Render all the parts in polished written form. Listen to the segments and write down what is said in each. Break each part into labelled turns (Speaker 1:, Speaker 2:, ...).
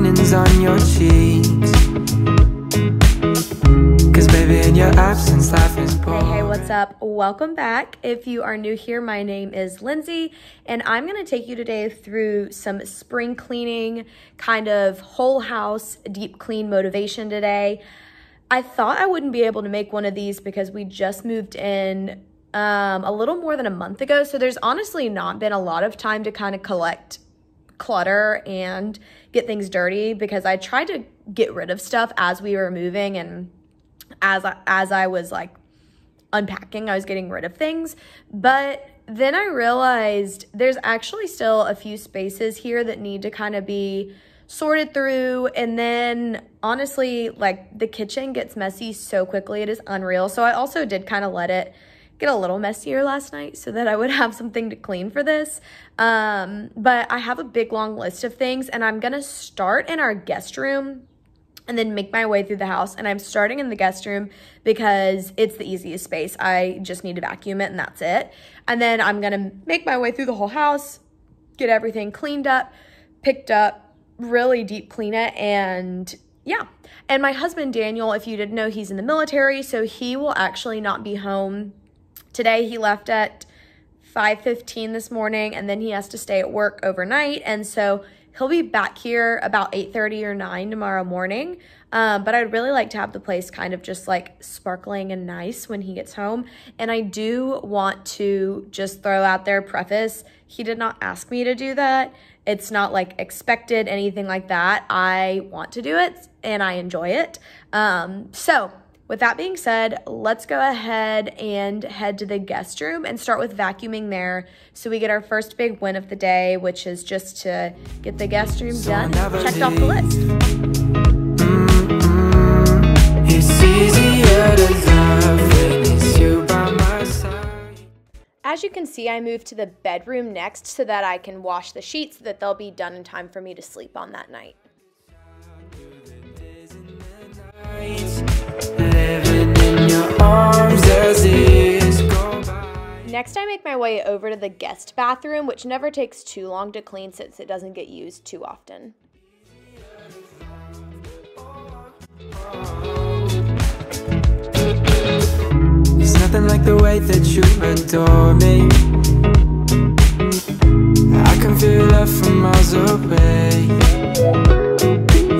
Speaker 1: diamonds on your cheeks. Cause baby, in your absence, life is boring.
Speaker 2: Hey, what's up? Welcome back. If you are new here, my name is Lindsay, and I'm gonna take you today through some spring cleaning, kind of whole house deep clean motivation today. I thought I wouldn't be able to make one of these because we just moved in a little more than a month ago, so there's honestly not been a lot of time to kind of collect clutter and get things dirty, because I tried to get rid of stuff as we were moving, and as I was like unpacking, I was getting rid of things. But then I realized there's actually still a few spaces here that need to kind of be sorted through. And then honestly, like, the kitchen gets messy so quickly, it is unreal. So I also did kind of let it get a little messier last night so that I would have something to clean for this. But I have a big long list of things, and I'm gonna start in our guest room and then make my way through the house. And I'm starting in the guest room because it's the easiest space. I just need to vacuum it and that's it. And then I'm gonna make my way through the whole house, get everything cleaned up, picked up, really deep clean it, and yeah. And my husband, Daniel, if you didn't know, he's in the military, so he will actually not be home today. He left at 5:15 this morning, and then he has to stay at work overnight. And so he'll be back here about 8:30 or 9 tomorrow morning. But I'd really like to have the place kind of just like sparkling and nice when he gets home. And I do want to just throw out there, preface, he did not ask me to do that. It's not like expected, anything like that. I want to do it and I enjoy it. So with that being said, let's go ahead and head to the guest room and start with vacuuming there, so we get our first big win of the day, which is just to get the guest room done, checked off the list.
Speaker 1: It's easier to love when it's you by my side.
Speaker 2: As you can see, I moved to the bedroom next so that I can wash the sheets so that they'll be done in time for me to sleep on that night. Next, I make my way over to the guest bathroom, which never takes too long to clean since it doesn't get used too often.
Speaker 1: There's nothing like the way that you adore me. I can feel love from miles away.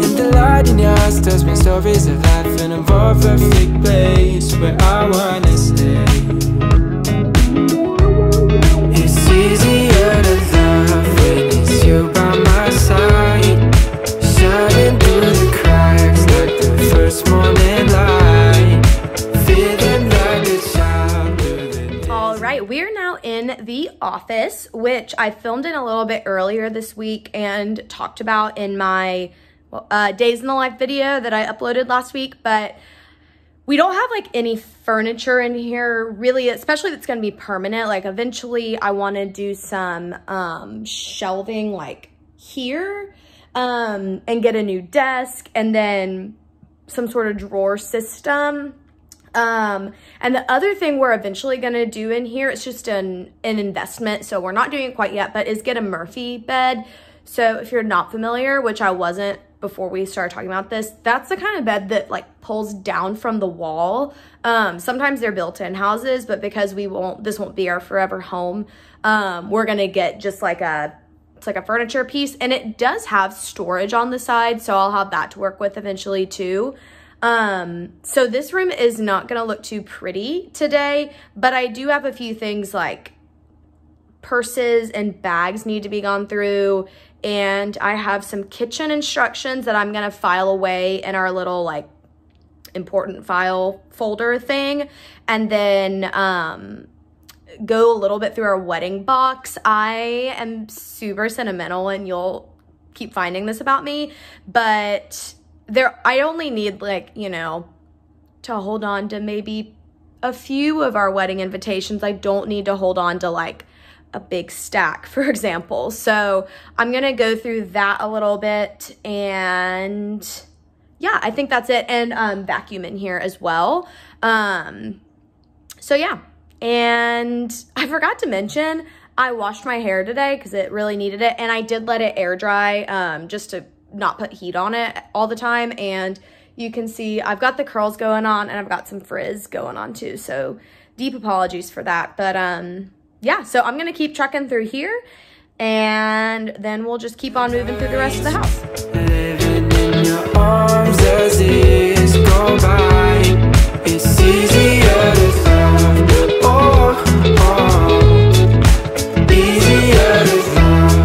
Speaker 1: And the light in your eyes tells me stories of life in a more perfect place where I wanna stay. It's easier to love when it's you by my side, shining through the cracks like the first morning light, feeling like a child.
Speaker 2: All right, we're now in the office, which I filmed in a little bit earlier this week and talked about in my days in the life video that I uploaded last week. But we don't have like any furniture in here really, especially that's going to be permanent. Like eventually I want to do some shelving like here and get a new desk and then some sort of drawer system. And the other thing we're eventually going to do in here, it's just an investment, so we're not doing it quite yet, but is get a Murphy bed. So if you're not familiar, which I wasn't before we started talking about this, that's the kind of bed that like pulls down from the wall. Sometimes they're built-in houses, but because this won't be our forever home, we're gonna get just like it's like a furniture piece, and it does have storage on the side, so I'll have that to work with eventually too. So this room is not gonna look too pretty today, but I do have a few things like purses and bags need to be gone through, and I have some kitchen instructions that I'm gonna file away in our little like important file folder thing, and then go a little bit through our wedding box. I am super sentimental, and you'll keep finding this about me, but I only need like, you know, to hold on to maybe a few of our wedding invitations. I don't need to hold on to like a big stack, for example. So I'm gonna go through that a little bit, and yeah, I think that's it. And vacuum in here as well. So yeah, and I forgot to mention, I washed my hair today because it really needed it, and I did let it air dry just to not put heat on it all the time. And you can see I've got the curls going on and I've got some frizz going on too. So deep apologies for that. But yeah, so I'm gonna keep trucking through here and then we'll just keep on moving through the rest of the house.
Speaker 1: Living in your arms as years go by, it's easier to love. Oh, oh, easier to love.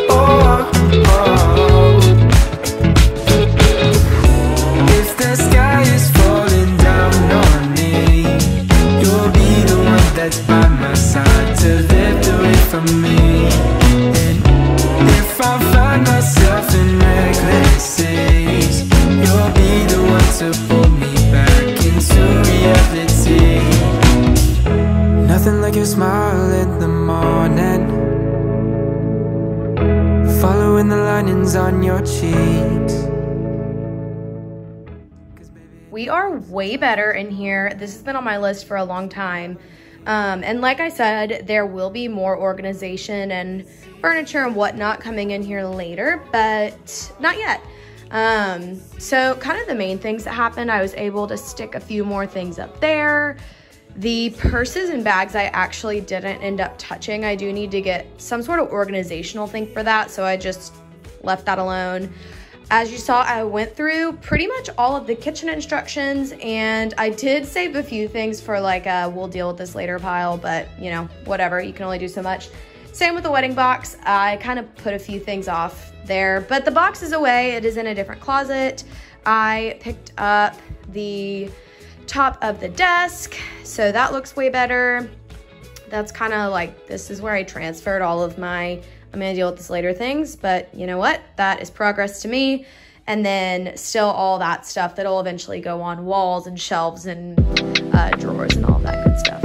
Speaker 1: Oh, oh. If the sky is falling down on me, you'll be the one that's by my side to lift away from me. And if I find myself in reckless days, you'll be the one to pull me back into reality. Nothing like your smile in the morning, following the linings on your cheeks.
Speaker 2: We are way better in here. This has been on my list for a long time. And like I said, there will be more organization and furniture and whatnot coming in here later, but not yet. So kind of the main things that happened, I was able to stick a few more things up there. The purses and bags I actually didn't end up touching. I do need to get some sort of organizational thing for that, so I just left that alone. As you saw, I went through pretty much all of the kitchen instructions, and I did save a few things for like a we'll deal with this later pile, but you know, whatever, you can only do so much. Same with the wedding box. I kind of put a few things off there, but the box is away. It is in a different closet. I picked up the top of the desk, so that looks way better. That's kind of like, this is where I transferred all of my I'm gonna deal with this later things, but you know what? That is progress to me. And then still all that stuff that'll eventually go on walls and shelves and drawers and all that good stuff.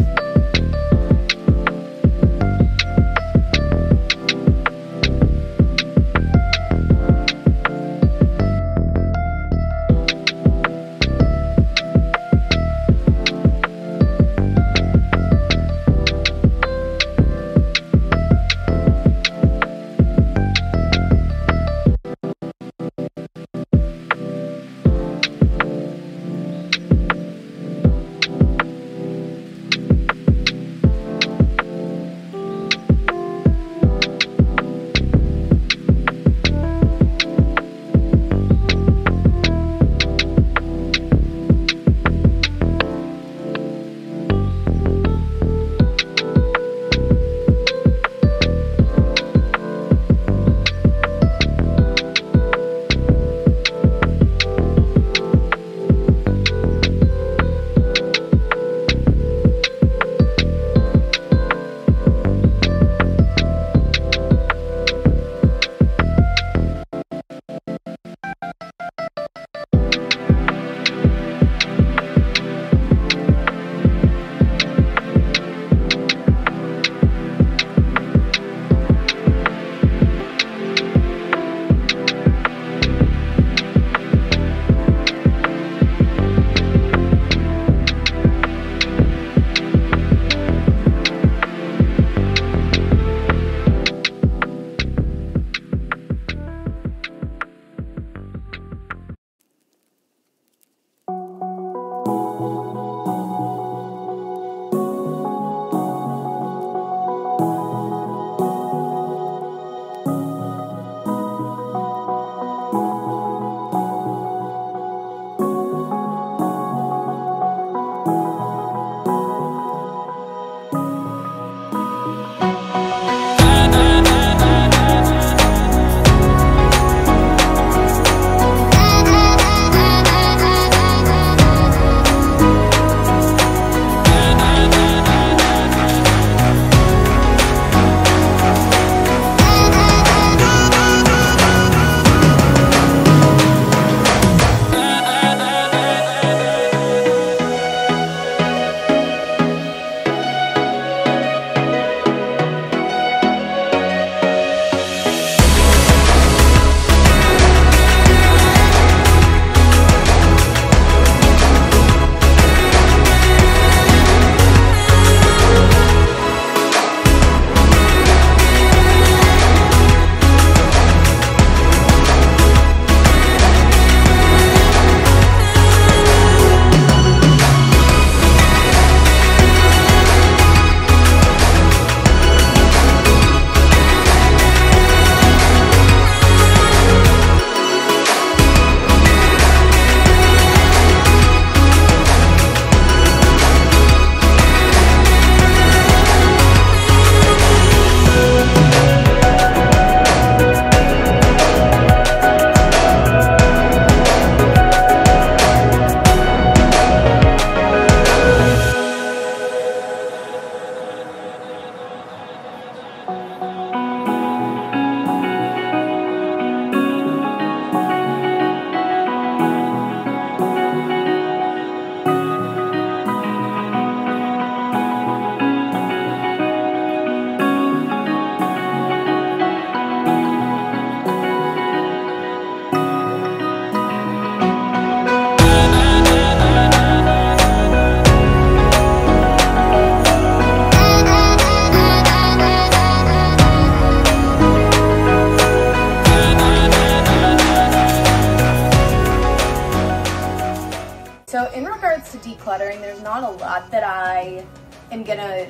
Speaker 2: tiring. There's not a lot that I am gonna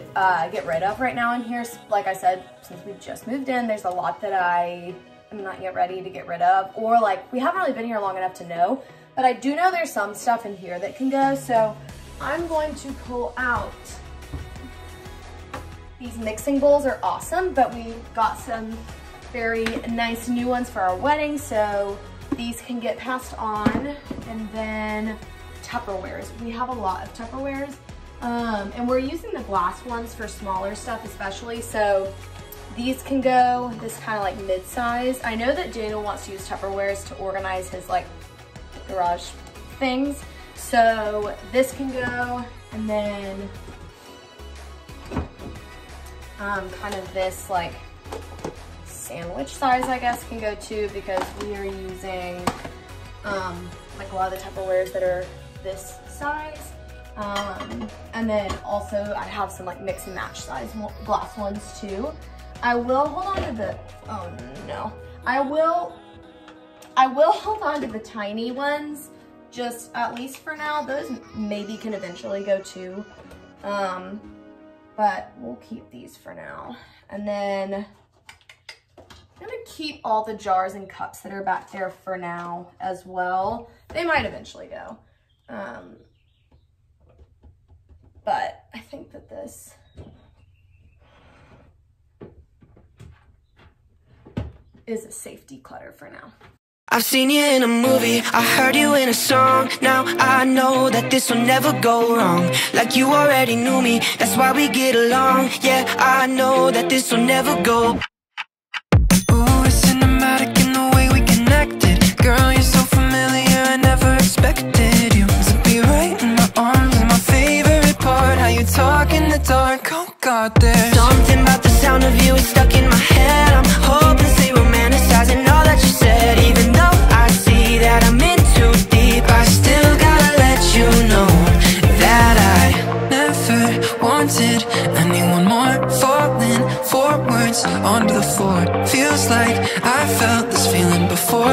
Speaker 2: get rid of right now in here. Like I said, since we just moved in, there's a lot that I am not yet ready to get rid of, or like we haven't really been here long enough to know, but I do know there's some stuff in here that can go. So I'm going to pull out these mixing bowls. Are awesome, but we got some very nice new ones for our wedding, so these can get passed on. And then Tupperwares. We have a lot of Tupperwares, and we're using the glass ones for smaller stuff especially, so these can go. This kind of like mid-size. I know that Daniel wants to use Tupperwares to organize his like garage things, so this can go. And then kind of this like sandwich size, I guess, can go too, because we are using like a lot of the Tupperwares that are this size. And then also I have some like mix and match size glass ones too. I will hold on to the, oh no. I will hold on to the tiny ones, just at least for now. Those maybe can eventually go too. But we'll keep these for now. And then I'm gonna keep all the jars and cups that are back there for now as well. They might eventually go. But I think that this is a safe declutter for now.
Speaker 1: I've seen you in a movie, I heard you in a song. Now I know that this will never go wrong. Like you already knew me, that's why we get along. Yeah, I know that this will never go. Ooh, it's cinematic in the way we connected. Girl, you're so familiar, I never expected you to be right in my arms. And my favorite part, how you talk in the dark. Oh God, there's something about the sound of you is stuck in my head. I'm hopelessly romanticizing all that you said. Even though I see that I'm in too deep, I still gotta let you know that I never wanted anyone more. Falling forwards onto the floor. Feels like I felt this feeling before.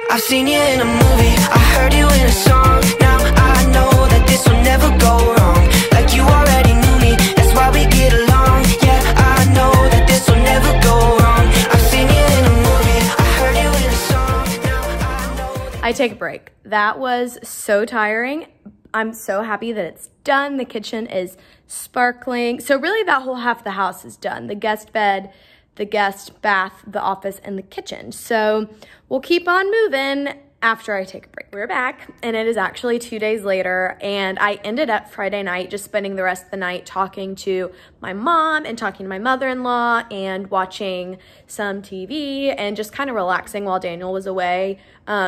Speaker 1: I've seen you in a movie, I heard you in a song. Now I know that this will never go wrong. Like you already knew me, that's why we get along. Yeah, I know that this will never go wrong. I've seen you in a movie, I heard you in a song. Now I know that
Speaker 2: I take a break. That was so tiring. I'm so happy that it's done. The kitchen is sparkling. So really that whole half of the house is done. The guest bed, the guest bath, the office, and the kitchen. So we'll keep on moving after I take a break. We're back, and it is actually 2 days later, and I ended up Friday night just spending the rest of the night talking to my mom and talking to my mother-in-law and watching some TV and just kind of relaxing while Daniel was away.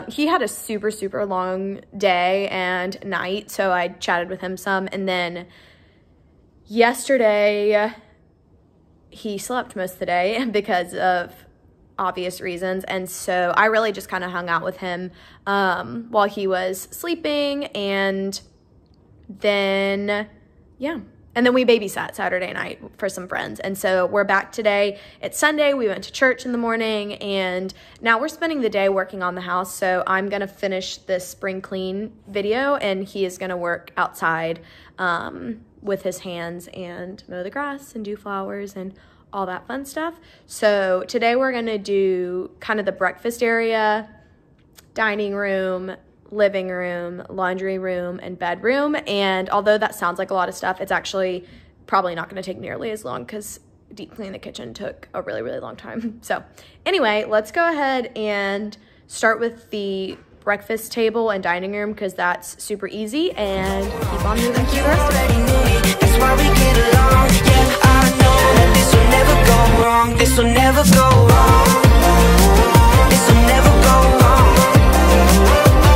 Speaker 2: He had a super, super long day and night, so I chatted with him some, and then yesterday he slept most of the day because of obvious reasons, and so I really just kind of hung out with him while he was sleeping, and then we babysat Saturday night for some friends. And so we're back today. It's Sunday. We went to church in the morning, and now we're spending the day working on the house. So I'm gonna finish this spring clean video, and he is gonna work outside with his hands and mow the grass and do flowers and all that fun stuff. So today we're gonna do kind of the breakfast area, dining room, living room, laundry room, and bedroom. And although that sounds like a lot of stuff, it's actually probably not gonna take nearly as long because deep cleaning the kitchen took a really, really long time. So anyway, let's go ahead and start with the breakfast table and dining room because that's super easy, and keep on moving through the rest of it.
Speaker 1: that's why we get along. Yeah, I know that this will never go wrong. This will never go wrong. This will never go wrong.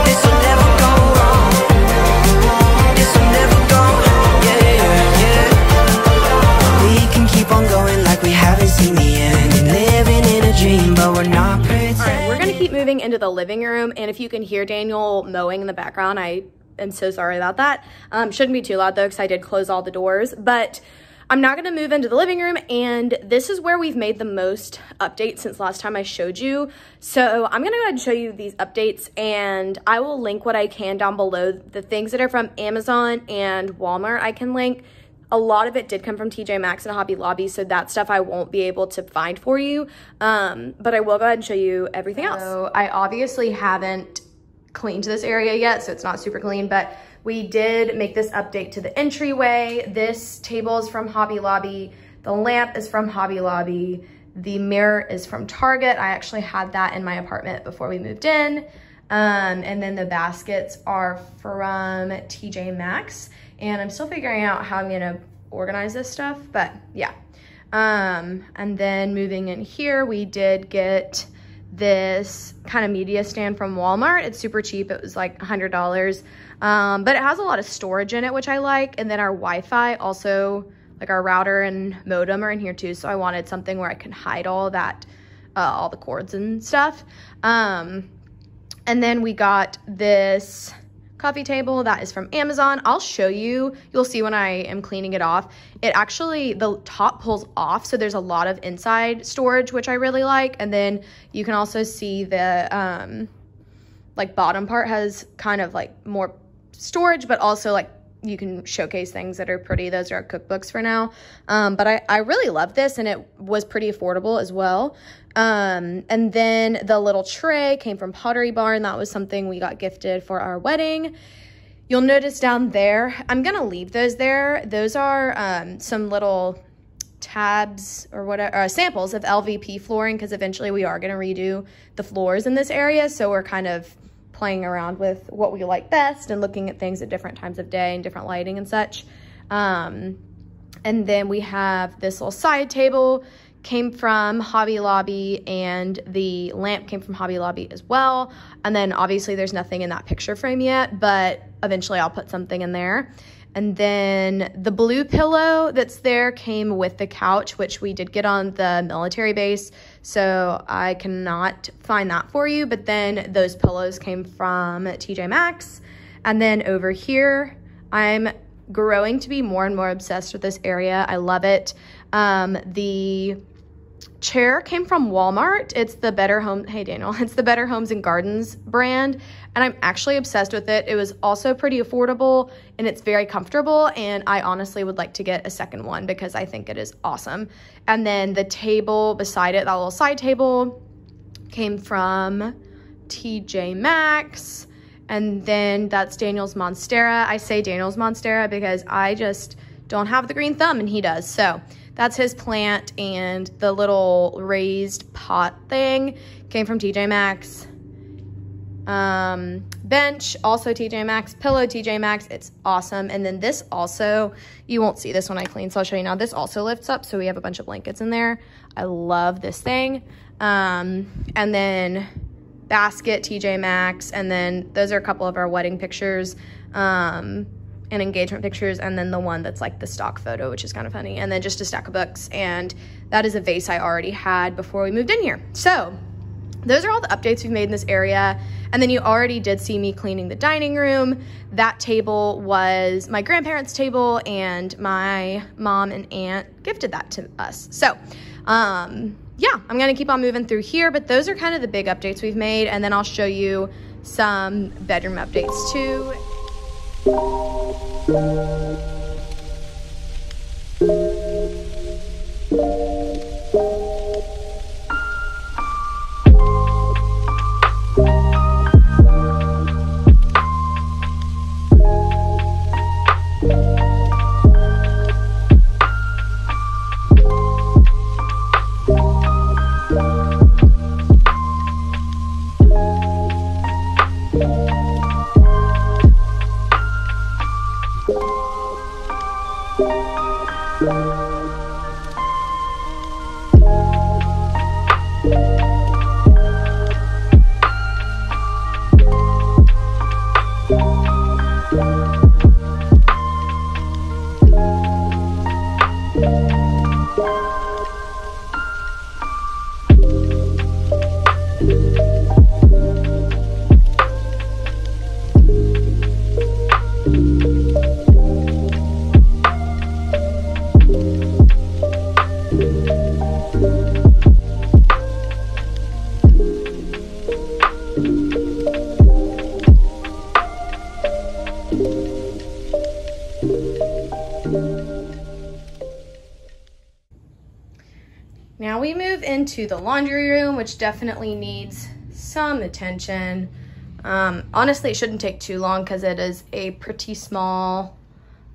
Speaker 1: This will never go wrong. This will never go wrong. Yeah. We can keep on going like we haven't seen the end. And living in a dream, but we're not pretending.
Speaker 2: All right, we're gonna keep moving into the living room, and if you can hear Daniel mowing in the background, I am so sorry about that. Shouldn't be too loud though, because I did close all the doors, but I'm now gonna move into the living room, and this is where we've made the most updates since last time I showed you. So I'm gonna go ahead and show you these updates, and I will link what I can down below. The things that are from Amazon and Walmart I can link. A lot of it did come from TJ Maxx and Hobby Lobby, so that stuff I won't be able to find for you, but I will go ahead and show you everything else. So I obviously haven't cleaned this area yet, so it's not super clean, but we did make this update to the entryway. This table is from Hobby Lobby. The lamp is from Hobby Lobby. The mirror is from Target. I actually had that in my apartment before we moved in. And then the baskets are from TJ Maxx. And I'm still figuring out how I'm gonna organize this stuff, but yeah. And then moving in here, we did get this kind of media stand from Walmart. It's super cheap. It was like $100. But it has a lot of storage in it, which I like. And then our Wi-Fi also, like our router and modem are in here too. So I wanted something where I can hide all that, all the cords and stuff. And then we got this coffee table that is from Amazon. I'll show you. You'll see when I am cleaning it off. It actually, the top pulls off, so there's a lot of inside storage, which I really like. And then you can also see the like bottom part has kind of like more storage, but also like you can showcase things that are pretty. Those are our cookbooks for now. But I really love this, and it was pretty affordable as well. And then the little tray came from Pottery Barn. That was something we got gifted for our wedding. You'll notice down there, I'm gonna leave those there. Those are some little tabs or whatever, samples of LVP flooring, because eventually we are gonna redo the floors in this area. So we're kind of playing around with what we like best and looking at things at different times of day and different lighting and such. And then we have this little side table, came from Hobby Lobby, and the lamp came from Hobby Lobby as well. And then obviously there's nothing in that picture frame yet, but eventually I'll put something in there. And then the blue pillow that's there came with the couch, which we did get on the military base. So I cannot find that for you, but then those pillows came from TJ Maxx. And then over here, I'm growing to be more and more obsessed with this area. I love it. The chair came from Walmart. It's the Better Home, hey Daniel, it's the Better Homes and Gardens brand, and I'm actually obsessed with it. It was also pretty affordable, and it's very comfortable, and I honestly would like to get a second one because I think it is awesome. And then the table beside it, that little side table, came from TJ Maxx. And then that's Daniel's Monstera. I say Daniel's Monstera because I just don't have the green thumb and he does. So that's his plant. And the little raised pot thing came from TJ Maxx. Bench, also TJ Maxx. Pillow, TJ Maxx. It's awesome. And then this also, you won't see this when I clean, so I'll show you now. This also lifts up, so we have a bunch of blankets in there. I love this thing. And then basket, TJ Maxx, and then those are a couple of our wedding pictures and engagement pictures, and then the one that's like the stock photo, which is kind of funny, and then just a stack of books, and that is a vase I already had before we moved in here. So those are all the updates we've made in this area. And then you already did see me cleaning the dining room. That table was my grandparents' table, and my mom and aunt gifted that to us. So yeah, I'm gonna keep on moving through here, but those are kind of the big updates we've made, and then I'll show you some bedroom updates too. into the laundry room, which definitely needs some attention. Honestly, it shouldn't take too long because it is a pretty small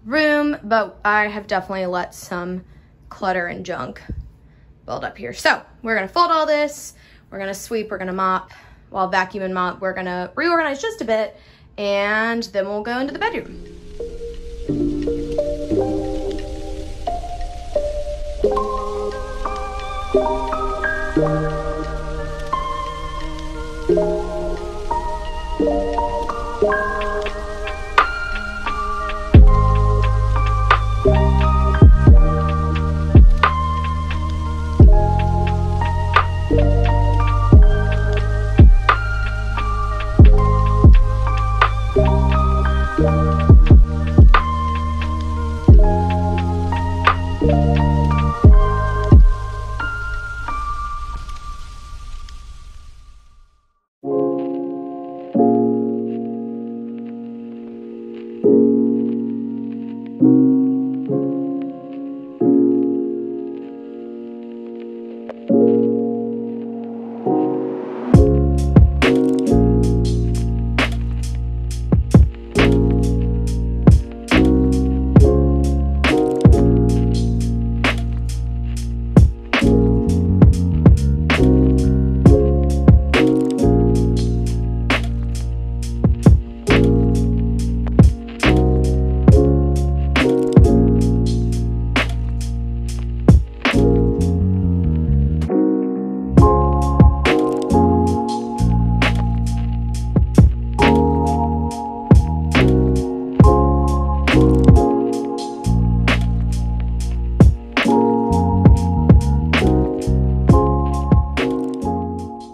Speaker 2: room, but I have definitely let some clutter and junk build up here. So we're gonna fold all this, we're gonna sweep, we're gonna mop. While vacuum and mop, we're gonna reorganize just a bit, and then we'll go into the bedroom.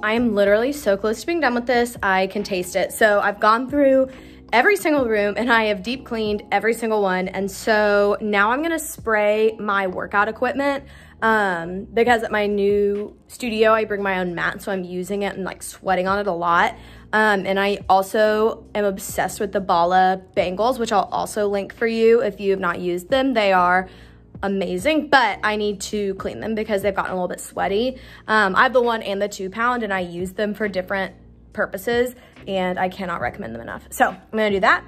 Speaker 2: I am literally so close to being done with this. I can taste it. So I've gone through every single room and I have deep cleaned every single one. And so now I'm gonna spray my workout equipment because at my new studio, I bring my own mat. So I'm using it and like sweating on it a lot. And I also am obsessed with the Bala bangles, which I'll also link for you if you have not used them. They are amazing, but I need to clean them because they've gotten a little bit sweaty. I have the 1 and the 2 pound and I use them for different purposes and I cannot recommend them enough. So I'm gonna do that,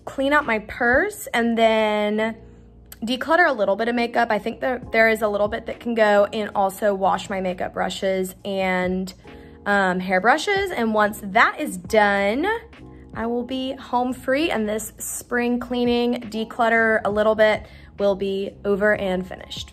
Speaker 2: clean out my purse, and then declutter a little bit of makeup. I think there is a little bit that can go, and also wash my makeup brushes and hair brushes. And once that is done, I will be home free and this spring cleaning, declutter a little bit, will be over and finished.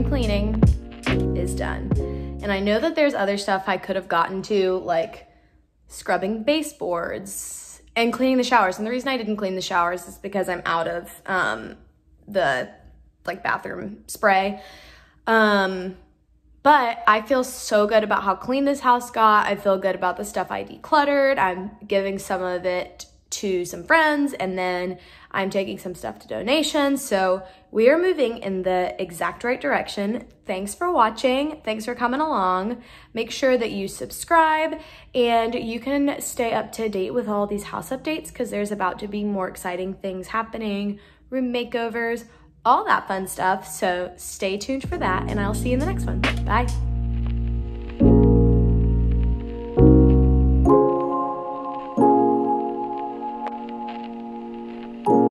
Speaker 2: Cleaning is done. And I know that there's other stuff I could have gotten to, like scrubbing baseboards and cleaning the showers. And the reason I didn't clean the showers is because I'm out of the like bathroom spray. But I feel so good about how clean this house got. I feel good about the stuff I decluttered. I'm giving some of it to some friends, and then I'm taking some stuff to donations. So we are moving in the exact right direction. Thanks for watching. Thanks for coming along. Make sure that you subscribe and you can stay up to date with all these house updates because there's about to be more exciting things happening, room makeovers, all that fun stuff. So stay tuned for that, and I'll see you in the next one. Bye.